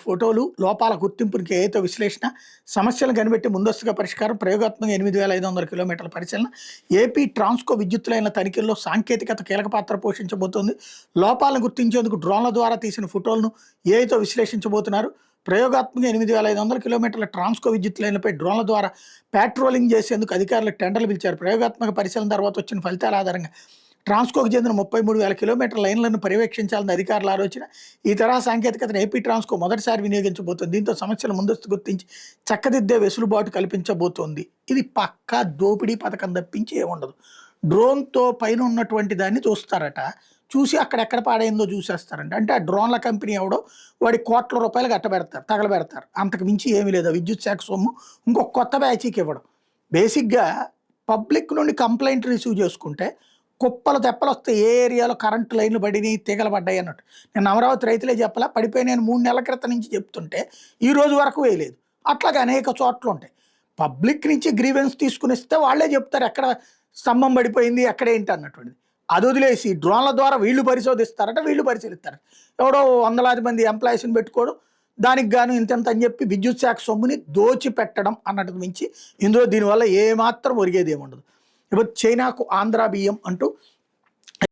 ఫోటోలు, లోపాల గుర్తింపునికి ఏఐతో విశ్లేషణ, సమస్యలను కనిపెట్టి ముందస్తుగా పరిష్కారం, ప్రయోగాత్మక 8500 కిలోమీటర్ల పరిశీలన, ఏపీ ట్రాన్స్కో విద్యుత్ లైన్ల తనిఖీల్లో సాంకేతికత కీలక పాత్ర పోషించబోతోంది. లోపాలను గుర్తించేందుకు డ్రోన్ల ద్వారా తీసిన ఫోటోలను ఏఐతో విశ్లేషించబోతున్నారు. ప్రయోగాత్మక 8500 కిలోమీటర్ల ట్రాన్స్కో విద్యుత్ లైన్లపై డ్రోన్ల ద్వారా పెట్రోలింగ్ చేసేందుకు అధికారులు టెండర్లు పిలిచారు. ప్రయోగాత్మక పరిశీలన తర్వాత వచ్చిన ఫలితాల ఆధారంగా ట్రాన్స్కోకు చెందిన 33,000 కిలోమీటర్ల లైన్లను పర్యవేక్షించాలని అధికారుల ఆలోచన. ఈ తరహా సాంకేతికతను ఏపీ ట్రాన్స్కో మొదటిసారి వినియోగించబోతోంది. దీంతో సమస్యలు ముందస్తు గుర్తించి చక్కదిద్దే వెసులుబాటు కల్పించబోతోంది. ఇది పక్కా దోపిడీ పథకం తప్పించి ఏముండదు. డ్రోన్తో పైన ఉన్నటువంటి దాన్ని చూస్తారట, చూసి అక్కడెక్కడ పాడైందో చూసేస్తారంట. అంటే ఆ డ్రోన్ల కంపెనీ ఎవడో వాడి కోట్ల రూపాయలు గట్టబెడతారు, తగలబెడతారు. అంతకు మించి ఏమీ లేదు. విద్యుత్ శాఖ సొమ్ము ఇంకొక కొత్త బ్యాచీకి ఇవ్వడం. బేసిక్గా పబ్లిక్ నుండి కంప్లైంట్ రిసీవ్ చేసుకుంటే కుప్పలు తెప్పలు వస్తాయి. ఏ ఏరియాలో కరెంటు లైన్లు పడినాయి, తీగలు పడ్డాయి అన్నట్టు. నేను అమరావతి రైతులే చెప్పలా, పడిపోయి నేను 3 నెలల క్రితం నుంచి చెప్తుంటే ఈ రోజు వరకు వేయలేదు. అట్లాగే అనేక చోట్ల ఉంటాయి. పబ్లిక్ నుంచి గ్రీవెన్స్ తీసుకుని ఇస్తే వాళ్ళే చెప్తారు ఎక్కడ స్తంభం పడిపోయింది, ఎక్కడ ఏంటి అన్నటువంటిది. అది వదిలేసి డ్రోన్ల ద్వారా వీళ్ళు పరిశోధిస్తారట, వీళ్ళు పరిశీలిస్తారట. ఎవడో వందలాది మంది ఎంప్లాయీస్ని పెట్టుకోవడం, దానికి గాను ఇంతెంత అని చెప్పి విద్యుత్ శాఖ సొమ్ముని దోచిపెట్టడం అన్నట్టు మించి ఇందులో దీనివల్ల ఏమాత్రం ఒరిగేది ఏముండదు. ఇప్పుడు చైనాకు ఆంధ్ర బియ్యం అంటూ